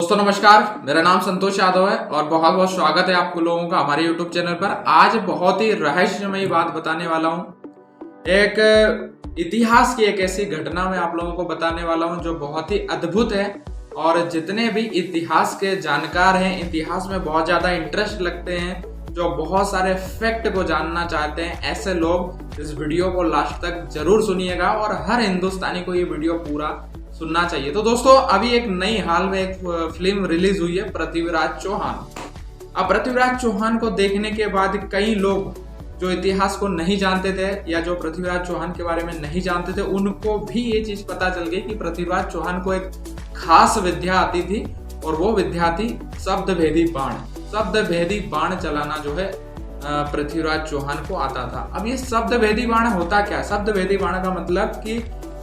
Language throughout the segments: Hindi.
दोस्तों नमस्कार, मेरा नाम संतोष यादव है और बहुत बहुत स्वागत है आपको लोगों का हमारे YouTube चैनल पर। आज बहुत ही रहस्यमयी बात बताने वाला हूँ। एक इतिहास की एक ऐसी घटना मैं आप लोगों को बताने वाला हूँ जो बहुत ही अद्भुत है और जितने भी इतिहास के जानकार हैं, इतिहास में बहुत ज़्यादा इंटरेस्ट लगते हैं, जो बहुत सारे फैक्ट को जानना चाहते हैं, ऐसे लोग इस वीडियो को लास्ट तक जरूर सुनिएगा और हर हिंदुस्तानी को ये वीडियो पूरा सुनना चाहिए। तो दोस्तों अभी एक नई हाल में एक फिल्म रिलीज हुई है, पृथ्वीराज चौहान। अब पृथ्वीराज चौहान को देखने के बाद कई लोग जो इतिहास को नहीं जानते थे या जो पृथ्वीराज चौहान के बारे में नहीं जानते थे, उनको भी ये चीज पता चल गई कि पृथ्वीराज चौहान को एक खास विद्या आती थी और वो विद्या थी शब्द भेदी बाण। शब्द भेदी बाण चलाना जो है पृथ्वीराज चौहान को आता था। अब ये शब्द भेदी बाण होता क्या? शब्द भेदी बाण का मतलब कि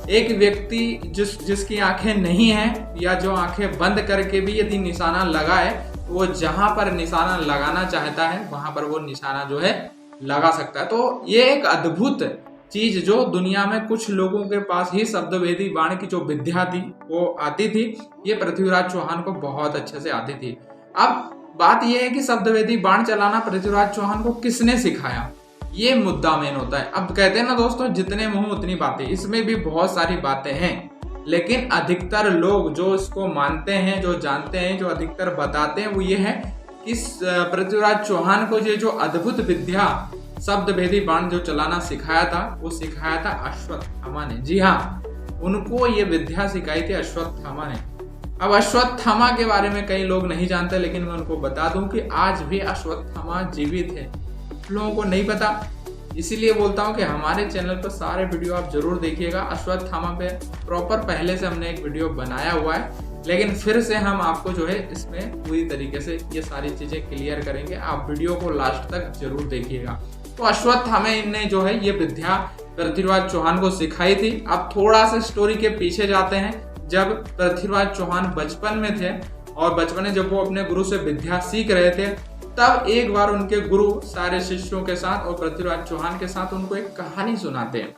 एक व्यक्ति जिसकी आंखें नहीं हैं या जो आंखें बंद करके भी यदि निशाना लगाए तो वो जहां पर निशाना लगाना चाहता है वहां पर वो निशाना जो है लगा सकता है। तो ये एक अद्भुत चीज जो दुनिया में कुछ लोगों के पास ही शब्दभेदी बाण की जो विद्या थी वो आती थी, ये पृथ्वीराज चौहान को बहुत अच्छे से आती थी। अब बात यह है कि शब्दभेदी बाण चलाना पृथ्वीराज चौहान को किसने सिखाया, ये मुद्दा मेन होता है। अब कहते हैं ना दोस्तों, जितने मुंह उतनी बातें। इसमें भी बहुत सारी बातें हैं, लेकिन अधिकतर लोग जो इसको मानते हैं, जो जानते हैं, जो अधिकतर बताते हैं वो ये है कि पृथ्वीराज चौहान को ये जो अद्भुत विद्या शब्द भेदी बाण जो चलाना सिखाया था, वो सिखाया था अश्वत्थामा ने। जी हाँ, उनको ये विद्या सिखाई थी अश्वत्थामा ने। अब अश्वत्थामा के बारे में कई लोग नहीं जानते, लेकिन मैं उनको बता दूं कि आज भी अश्वत्थामा जीवित है। लोगों को नहीं पता, इसीलिए बोलता हूँ कि हमारे चैनल पर सारे वीडियो आप जरूर देखिएगा। अश्वत्थामा पे प्रॉपर पहले से हमने एक वीडियो बनाया हुआ है, लेकिन फिर से हम आपको जो है इसमें पूरी तरीके से ये सारी चीजें क्लियर करेंगे। आप वीडियो को लास्ट तक जरूर देखिएगा। तो अश्वत्थामा ने जो है ये विद्या पृथ्वीराज चौहान को सिखाई थी। अब थोड़ा सा स्टोरी के पीछे जाते हैं। जब पृथ्वीराज चौहान बचपन में थे और बचपन में जब वो अपने गुरु से विद्या सीख रहे थे, तब एक बार उनके गुरु सारे शिष्यों के साथ और पृथ्वीराज चौहान के साथ उनको एक कहानी सुनाते हैं।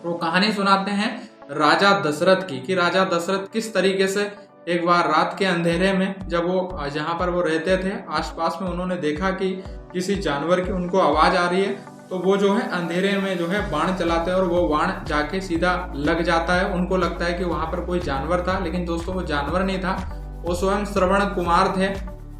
वो कहानी सुनाते हैं राजा दशरथ की, कि राजा दशरथ किस तरीके से एक बार रात के अंधेरे में जब वो जहाँ पर वो रहते थे आसपास में उन्होंने देखा कि किसी जानवर की उनको आवाज आ रही है, तो वो जो है अंधेरे में जो है बाण चलाते हैं और वो बाण जाके सीधा लग जाता है। उनको लगता है कि वहां पर कोई जानवर था, लेकिन दोस्तों वो जानवर नहीं था, वो स्वयं श्रवण कुमार थे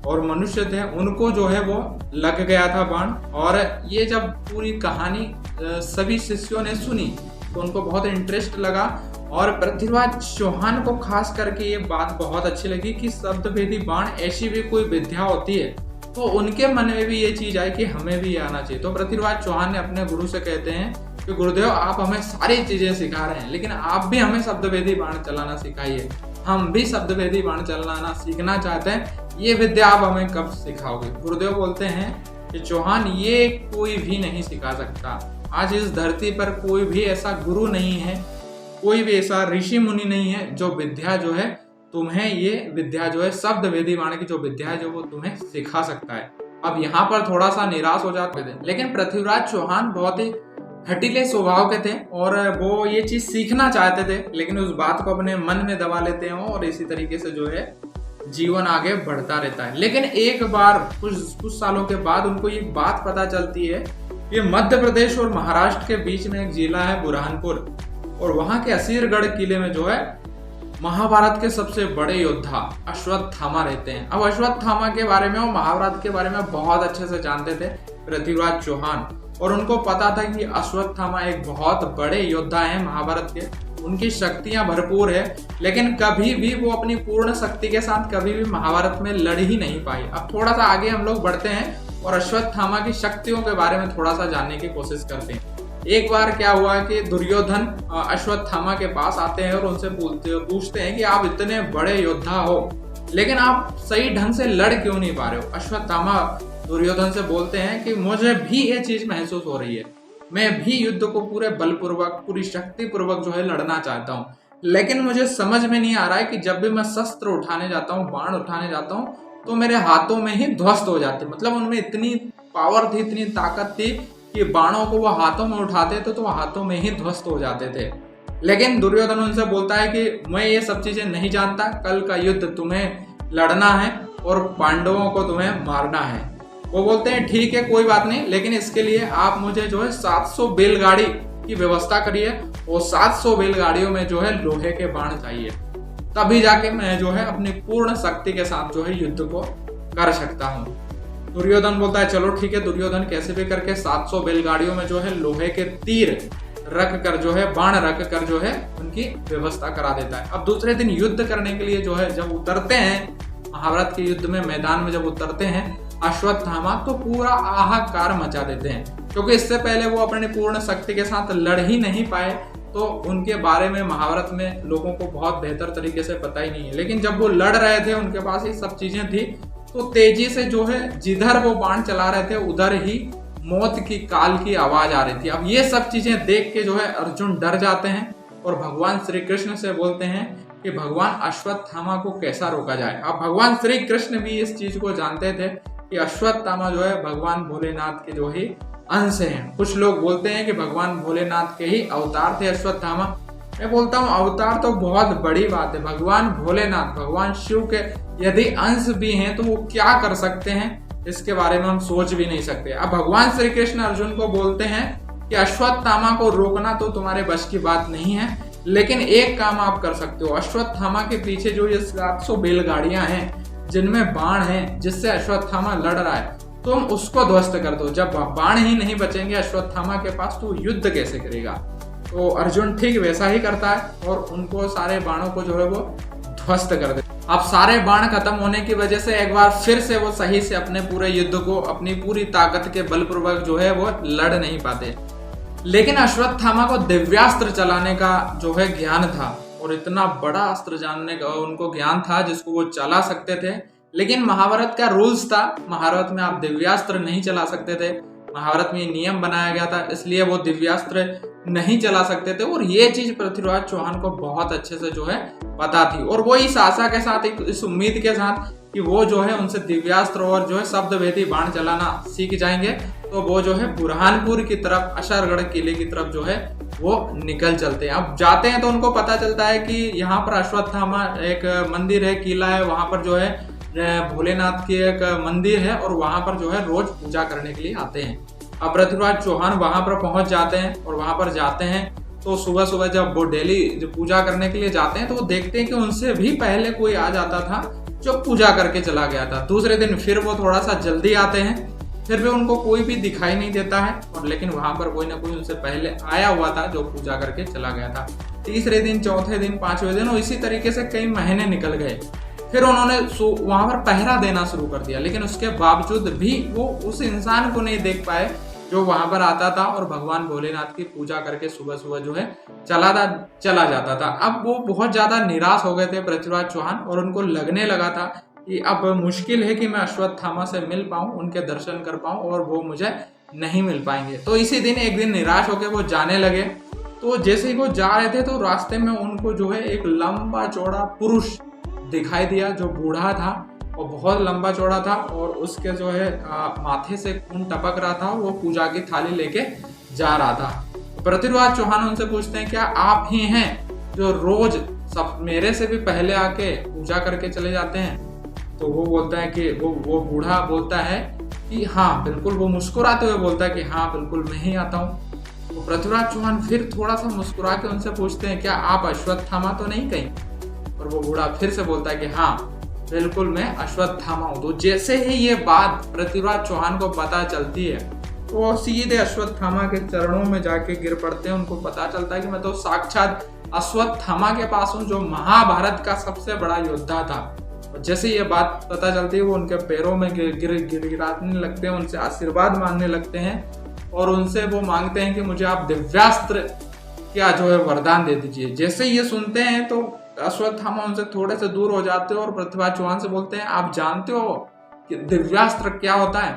और मनुष्य थे। उनको जो है वो लग गया था बाण। और ये जब पूरी कहानी सभी शिष्यों ने सुनी तो उनको बहुत इंटरेस्ट लगा और पृथ्वीराज चौहान को खास करके ये बात बहुत अच्छी लगी कि शब्दभेदी बाण ऐसी भी कोई विद्या होती है। तो उनके मन में भी ये चीज आई कि हमें भी ये आना चाहिए। तो पृथ्वीराज चौहान ने अपने गुरु से कहते हैं कि गुरुदेव, आप हमें सारी चीजें सिखा रहे हैं, लेकिन आप भी हमें शब्दभेदी बाण चलाना सिखाइए। हम भी शब्दभेदी बाण चलाना सीखना चाहते हैं, ये विद्या आप हमें कब सिखाओगे? गुरुदेव बोलते हैं कि चौहान, ये कोई भी नहीं सिखा सकता। आज इस धरती पर कोई भी ऐसा गुरु नहीं है, कोई भी ऐसा ऋषि मुनि नहीं है जो विद्या जो है तुम्हें, ये विद्या जो है शब्दभेदी बाण की जो विद्या है जो वो तुम्हें सिखा सकता है। अब यहाँ पर थोड़ा सा निराश हो जाते थे, लेकिन पृथ्वीराज चौहान बहुत ही हठीले स्वभाव के थे और वो ये चीज सीखना चाहते थे, लेकिन उस बात को अपने मन में दबा लेते हैं और इसी तरीके से जो है जीवन आगे बढ़ता रहता है। लेकिन एक बार कुछ सालों के बाद उनको ये बात पता चलती है कि मध्य प्रदेश और महाराष्ट्र के बीच में एक जिला है बुरहानपुर, और वहां के असीरगढ़ किले में जो है महाभारत के सबसे बड़े योद्धा अश्वत्थामा रहते हैं। अब अश्वत्थामा के बारे में और महाभारत के बारे में बहुत अच्छे से जानते थे पृथ्वीराज चौहान, और उनको पता था कि अश्वत्थामा एक बहुत बड़े योद्धा हैं महाभारत के, उनकी शक्तियां भरपूर है, लेकिन कभी भी वो अपनी पूर्ण शक्ति के साथ कभी भी महाभारत में लड़ ही नहीं पाई। अब थोड़ा सा आगे हम लोग बढ़ते हैं और अश्वत्थामा की शक्तियों के बारे में थोड़ा सा जानने की कोशिश करते हैं। एक बार क्या हुआ कि दुर्योधन अश्वत्थामा के पास आते हैं और उनसे पूछते हैं कि आप इतने बड़े योद्धा हो, लेकिन आप सही ढंग से लड़ क्यों नहीं पा रहे हो? अश्वत्थामा दुर्योधन से बोलते हैं कि मुझे भी ये चीज महसूस हो रही है, मैं भी युद्ध को पूरे बलपूर्वक, पूरी शक्ति पूर्वक जो है लड़ना चाहता हूँ, लेकिन मुझे समझ में नहीं आ रहा है कि जब भी मैं शस्त्र उठाने जाता हूँ, बाण उठाने जाता हूँ, तो मेरे हाथों में ही ध्वस्त हो जाते। मतलब उनमें इतनी पावर थी, इतनी ताकत थी कि बाणों को वो हाथों में उठाते थे तो हाथों में ही ध्वस्त हो जाते थे। लेकिन दुर्योधन उनसे बोलता है कि मैं ये सब चीजें नहीं जानता, कल का युद्ध तुम्हें लड़ना है और पांडवों को तुम्हें मारना है। वो बोलते हैं ठीक है कोई बात नहीं, लेकिन इसके लिए आप मुझे जो है 700 बैलगाड़ी की व्यवस्था करिए और 700 बैलगाड़ियों में जो है लोहे के बाण चाहिए, तभी जाके मैं जो है अपनी पूर्ण शक्ति के साथ जो है युद्ध को कर सकता हूँ। दुर्योधन बोलता है चलो ठीक है। दुर्योधन कैसे भी करके 700 बैलगाड़ियों में जो है लोहे के तीर रख कर जो है बाण रख कर जो है उनकी व्यवस्था करा देता है। अब दूसरे दिन युद्ध करने के लिए जो है जब उतरते हैं, महाभारत के युद्ध में मैदान में जब उतरते हैं अश्वत्थामा, तो पूरा हाहाकार मचा देते हैं, क्योंकि इससे पहले वो अपने पूर्ण शक्ति के साथ लड़ ही नहीं पाए, तो उनके बारे में महाभारत में लोगों को बहुत बेहतर तरीके से पता ही नहीं है। लेकिन जब वो लड़ रहे थे, उनके पास ये सब चीजें थी, तो तेजी से जो है जिधर वो बाण चला रहे थे उधर ही मौत की काल की आवाज आ रही थी। अब ये सब चीजें देख के जो है अर्जुन डर जाते हैं और भगवान श्री कृष्ण से बोलते हैं कि भगवान अश्वत्थामा को कैसा रोका जाए। अब भगवान श्री कृष्ण भी इस चीज को जानते थे कि अश्वत्थामा जो है भगवान भोलेनाथ के जो ही अंश हैं। कुछ लोग बोलते हैं कि भगवान भोलेनाथ के ही अवतार थे अश्वत्थामा। मैं बोलता हूँ अवतार तो बहुत बड़ी बात है। भगवान भोलेनाथ, भगवान शिव के यदि अंश भी हैं तो वो क्या कर सकते हैं, इसके बारे में हम सोच भी नहीं सकते। अब भगवान श्री कृष्ण अर्जुन को बोलते हैं कि अश्वत्थामा को रोकना तो तुम्हारे बस की बात नहीं है, लेकिन एक काम आप कर सकते हो। अश्वत्थामा के पीछे जो ये 700 बैलगाड़ियां हैं जिनमें बाण हैं, जिससे अश्वत्थामा लड़ रहा है, तुम उसको ध्वस्त कर दो। जब बाण ही नहीं बचेंगे अश्वत्थामा के पास तो युद्ध कैसे करेगा। तो अर्जुन ठीक वैसा ही करता है और उनको सारे बाणों को जो है वो ध्वस्त कर दे। अब सारे बाण खत्म होने की वजह से एक बार फिर से वो सही से अपने पूरे युद्ध को अपनी पूरी ताकत के बलपूर्वक जो है वो लड़ नहीं पाते। लेकिन अश्वत्थामा को दिव्यास्त्र चलाने का जो है ज्ञान था और इतना बड़ा अस्त्र जानने का उनको ज्ञान था जिसको वो चला सकते थे। लेकिन महाभारत का रूल्स था, महाभारत में आप दिव्यास्त्र नहीं चला सकते थे। महाभारत में नियम बनाया गया था, इसलिए वो दिव्यास्त्र नहीं चला सकते थे। और ये चीज पृथ्वीराज चौहान को बहुत अच्छे से जो है पता थी और वो इस आशा के साथ, इस उम्मीद के साथ कि वो जो है उनसे दिव्यास्त्र और जो है शब्द भेदी बाण चलाना सीख जाएंगे, तो वो जो है बुरहानपुर की तरफ, अशरगढ़ किले की तरफ जो है वो निकल चलते हैं। अब जाते हैं तो उनको पता चलता है कि यहाँ पर अश्वत्थामा एक मंदिर है, किला है, वहां पर जो है भोलेनाथ की एक मंदिर है और वहां पर जो है रोज पूजा करने के लिए आते हैं। अब पृथ्वीराज चौहान वहां पर पहुंच जाते हैं और वहां पर जाते हैं तो सुबह सुबह जब वो डेली पूजा करने के लिए जाते हैं तो वो देखते हैं कि उनसे भी पहले कोई आ जाता था जो पूजा करके चला गया था। दूसरे दिन फिर वो थोड़ा सा जल्दी आते हैं, फिर भी उनको कोई भी दिखाई नहीं देता है, और लेकिन वहां पर कोई ना कोई उनसे पहले आया हुआ था जो पूजा करके चला गया था। तीसरे दिन, चौथे दिन, पांचवें दिन और इसी तरीके से कई महीने निकल गए। फिर उन्होंने वहां पर पहरा देना शुरू कर दिया, लेकिन उसके बावजूद भी वो उस इंसान को नहीं देख पाए जो वहां पर आता था और भगवान भोलेनाथ की पूजा करके सुबह सुबह जो है चला जाता था। अब वो बहुत ज्यादा निराश हो गए थे पृथ्वीराज चौहान और उनको लगने लगा था कि अब मुश्किल है कि मैं अश्वत्थामा से मिल पाऊं, उनके दर्शन कर पाऊं, और वो मुझे नहीं मिल पाएंगे। तो इसी दिन एक दिन निराश होकर वो जाने लगे। तो जैसे ही वो जा रहे थे तो रास्ते में उनको जो है एक लंबा चौड़ा पुरुष दिखाई दिया जो बूढ़ा था और बहुत लंबा चौड़ा था और उसके जो है माथे से खून टपक रहा था। वो पूजा की थाली लेके जा रहा था। पृथ्वीराज चौहान उनसे पूछते हैं क्या आप ही हैं जो रोज सब मेरे से भी पहले आके पूजा करके चले जाते हैं? तो वो बोलता है कि वो बूढ़ा बोलता है कि हाँ बिल्कुल। वो मुस्कुराते हुए बोलता है कि हाँ बिल्कुल मैं ही आता हूँ। तो पृथ्वीराज चौहान फिर थोड़ा सा मुस्कुरा के उनसे पूछते हैं क्या आप अश्वत्थामा तो नहीं कहीं? और वो बूढ़ा फिर से बोलता है कि हाँ बिल्कुल मैं अश्वत्थामा हूँ। तो जैसे ही ये बात पृथ्वीराज चौहान को पता चलती है तो वो सीधे अश्वत्थामा के चरणों में जाके गिर पड़ते हैं। उनको पता चलता है कि मैं तो साक्षात अश्वत्थामा के पास हूँ जो महाभारत का सबसे बड़ा योद्धा था। और जैसे ये बात पता चलती है वो उनके पैरों में गिड़गिड़ाने लगते हैं, उनसे आशीर्वाद मांगने लगते हैं और उनसे वो मांगते हैं कि मुझे आप दिव्यास्त्र क्या जो है वरदान दे दीजिए। जैसे ये सुनते हैं तो अश्वत्थामा उनसे थोड़े से दूर हो जाते हो और पृथ्वीराज चौहान से बोलते हैं आप जानते हो कि दिव्यास्त्र क्या होता है?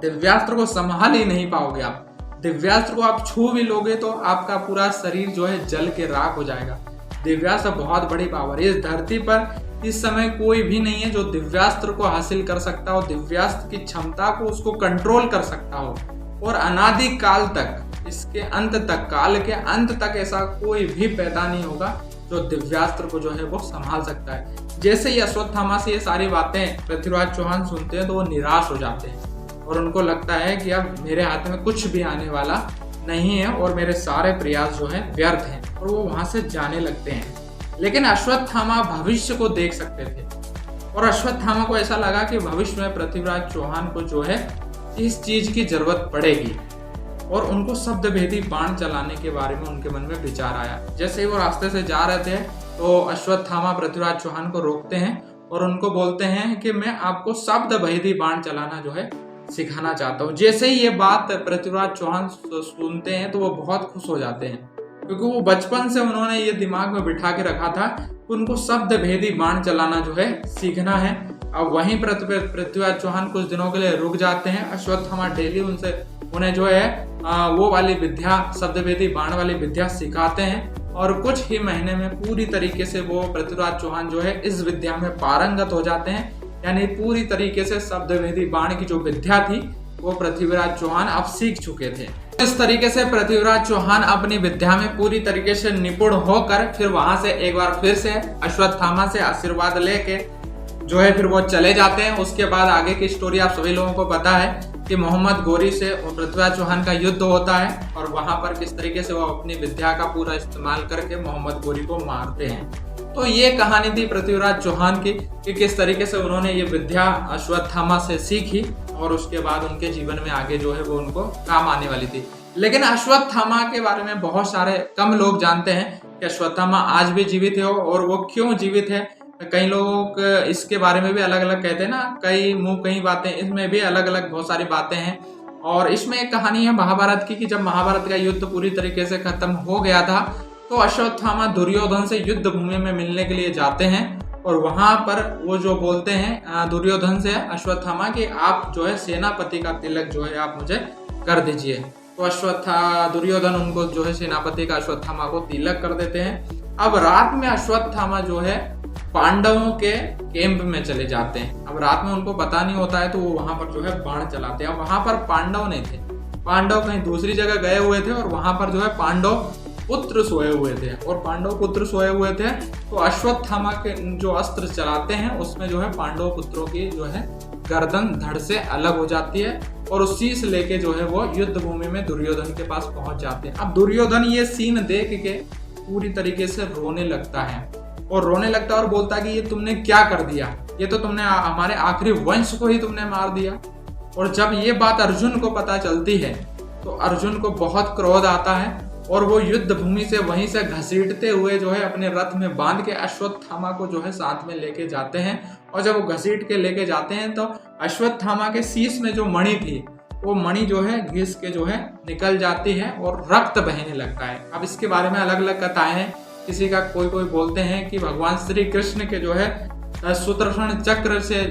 दिव्यास्त्र को संभाल ही नहीं पाओगे आप। दिव्यास्त्र को आप छू भी लोगे तो आपका पूरा शरीर जो है जल के राख हो जाएगा। दिव्यास्त्र बहुत बड़ी पावर है। इस धरती पर इस समय कोई भी नहीं है जो दिव्यास्त्र को हासिल कर सकता हो, दिव्यास्त्र की क्षमता को उसको कंट्रोल कर सकता हो। और अनादि काल तक, इसके अंत तक, काल के अंत तक ऐसा कोई भी पैदा नहीं होगा जो दिव्यास्त्र को जो है वो संभाल सकता है। जैसे ही अश्वत्थामा से ये सारी बातें पृथ्वीराज चौहान सुनते हैं तो वो निराश हो जाते हैं और उनको लगता है कि अब मेरे हाथ में कुछ भी आने वाला नहीं है और मेरे सारे प्रयास जो है व्यर्थ हैं, और वो वहां से जाने लगते हैं। लेकिन अश्वत्थामा भविष्य को देख सकते थे और अश्वत्थामा को ऐसा लगा कि भविष्य में पृथ्वीराज चौहान को जो है इस चीज की जरूरत पड़ेगी, और उनको शब्द भेदी बाण चलाने के बारे में उनके मन में विचार आया। जैसे ही वो रास्ते से जा रहे थे तो अश्वत्थामा पृथ्वीराज चौहान को रोकते हैं और उनको बोलते हैं कि मैं आपको शब्द भेदी बाण चलाना जो है सिखाना चाहता हूँ। जैसे ही ये बात पृथ्वीराज चौहान सुनते हैं तो वो बहुत खुश हो जाते हैं, क्योंकि वो बचपन से उन्होंने ये दिमाग में बिठा के रखा था कि उनको शब्द भेदी बाण चलाना जो है सीखना है। अब वहीं पृथ्वीराज चौहान कुछ दिनों के लिए रुक जाते हैं। अश्वत्थामा डेली उन्हें जो है वो वाली विद्या, शब्द भेदी बाण वाली विद्या सिखाते हैं, और कुछ ही महीने में पूरी तरीके से वो पृथ्वीराज चौहान जो है इस विद्या में पारंगत हो जाते हैं। यानी पूरी तरीके से शब्द भेदी बाण की जो विद्या थी वो पृथ्वीराज चौहान अब सीख चुके थे। इस तरीके से पृथ्वीराज चौहान अपनी विद्या में पूरी तरीके से निपुण होकर फिर वहां से एक बार फिर से अश्वत्थामा से आशीर्वाद लेके जो है फिर वो चले जाते हैं। उसके बाद आगे की स्टोरी आप सभी लोगों को पता है कि मोहम्मद गोरी से पृथ्वीराज चौहान का युद्ध होता है, और वहां पर किस तरीके से वो अपनी विद्या का पूरा इस्तेमाल करके मोहम्मद गोरी को मारते हैं। तो ये कहानी थी पृथ्वीराज चौहान की कि किस तरीके से उन्होंने ये विद्या अश्वत्थामा से सीखी और उसके बाद उनके जीवन में आगे जो है वो उनको काम आने वाली थी। लेकिन अश्वत्थामा के बारे में बहुत सारे कम लोग जानते हैं कि अश्वत्थामा आज भी जीवित है, और वो क्यों जीवित है। कई लोग इसके बारे में भी अलग अलग कहते हैं ना, कई मुंह कई बातें, इसमें भी अलग अलग बहुत सारी बातें हैं। और इसमें एक कहानी है महाभारत की कि जब महाभारत का युद्ध पूरी तरीके से खत्म हो गया था तो अश्वत्थामा दुर्योधन से युद्ध भूमि में मिलने के लिए जाते हैं, और वहां पर वो जो बोलते हैं दुर्योधन से अश्वत्थामा कि आप जो है सेनापति का तिलक जो है आप मुझे कर दीजिए। तो दुर्योधन उनको जो है सेनापति का अश्वत्थामा को तिलक कर देते हैं। अब रात में अश्वत्थामा जो है पांडवों के कैंप में चले जाते हैं। अब रात में उनको पता नहीं होता है तो वो वहां पर जो है बाण चलाते हैं। वहां पर पांडव नहीं थे, पांडव कहीं दूसरी जगह गए हुए थे, और वहां पर जो है पांडव पुत्र सोए हुए थे, और पांडव पुत्र सोए हुए थे तो अश्वत्थामा के जो अस्त्र चलाते हैं उसमें जो है पांडव पुत्रों की जो है गर्दन धड़ से अलग हो जाती है, और उस शीश लेके जो है वो युद्ध भूमि में दुर्योधन के पास पहुंच जाते हैं। अब दुर्योधन ये सीन देख के पूरी तरीके से रोने लगता है, और बोलता है कि ये तुमने क्या कर दिया, ये तो तुमने हमारे आखिरी वंश को ही तुमने मार दिया। और जब ये बात अर्जुन को पता चलती है तो अर्जुन को बहुत क्रोध आता है, और वो युद्ध भूमि से वहीं से घसीटते हुए जो है अपने रथ में बांध के अश्वत्थामा को जो है साथ में लेके जाते हैं। और जब वो घसीट के लेके जाते हैं तो अश्वत्थामा के शीश में जो मणि थी वो मणि जो है घिस के जो है निकल जाती है और रक्त बहने लगता है। अब इसके बारे में अलग अलग कथाएं हैं। किसी का कोई बोलते हैं कि भगवान श्री कृष्ण के जो है सुदर्शन चक्र से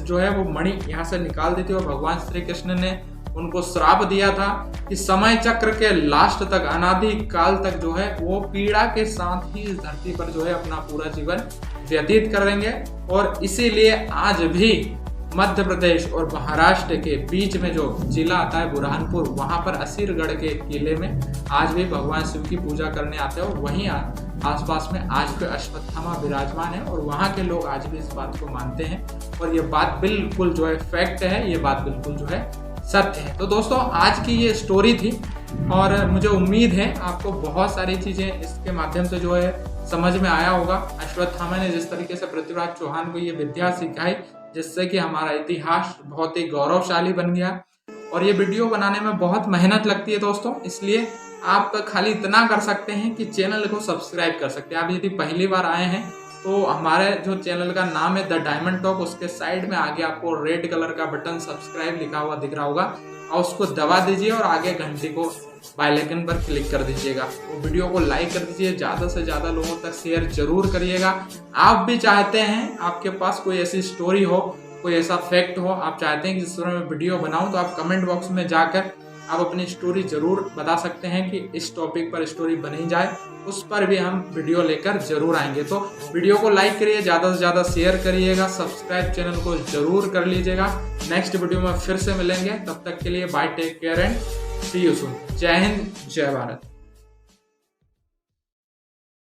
जो है वो मणि यहाँ से निकाल दी थी, और भगवान श्री कृष्ण ने उनको श्राप दिया था कि समय चक्र के लास्ट तक, अनादि काल तक जो है वो पीड़ा के साथ ही इस धरती पर जो है अपना पूरा जीवन व्यतीत करेंगे। और इसीलिए आज भी मध्य प्रदेश और महाराष्ट्र के बीच में जो जिला आता है बुरहानपुर, वहां पर असीरगढ़ के किले में आज भी भगवान शिव की पूजा करने आते हैं, और वहीं आसपास में आज भी अश्वत्थामा विराजमान है, और वहां के लोग आज भी इस बात को मानते हैं। और ये बात बिल्कुल जो है फैक्ट है, ये बात बिल्कुल जो है सत्य है। तो दोस्तों आज की ये स्टोरी थी, और मुझे उम्मीद है आपको बहुत सारी चीजें इसके माध्यम से जो है समझ में आया होगा। अश्वत्थामा ने जिस तरीके से पृथ्वीराज चौहान को ये विद्या सिखाई, जिससे कि हमारा इतिहास बहुत ही गौरवशाली बन गया। और ये वीडियो बनाने में बहुत मेहनत लगती है दोस्तों, इसलिए आप खाली इतना कर सकते हैं कि चैनल को सब्सक्राइब कर सकते हैं। आप यदि पहली बार आए हैं तो हमारे जो चैनल का नाम है द डायमंड टॉक, उसके साइड में आगे आपको रेड कलर का बटन सब्सक्राइब लिखा हुआ दिख रहा होगा, और उसको दबा दीजिए और आगे घंटी को बेल आइकन पर क्लिक कर दीजिएगा। तो वीडियो को लाइक कर दीजिए, ज़्यादा से ज़्यादा लोगों तक शेयर जरूर करिएगा। आप भी चाहते हैं, आपके पास कोई ऐसी स्टोरी हो, कोई ऐसा फैक्ट हो, आप चाहते हैं कि जिस तरह मैं वीडियो बनाऊं, तो आप कमेंट बॉक्स में जाकर आप अपनी स्टोरी जरूर बता सकते हैं कि इस टॉपिक पर स्टोरी बनी जाए, उस पर भी हम वीडियो लेकर जरूर आएंगे। तो वीडियो को लाइक करिए, ज़्यादा से ज़्यादा शेयर करिएगा, सब्सक्राइब चैनल को जरूर कर लीजिएगा। नेक्स्ट वीडियो में फिर से मिलेंगे, तब तक के लिए bye, take care and see you soon. जय हिंद, जय भारत।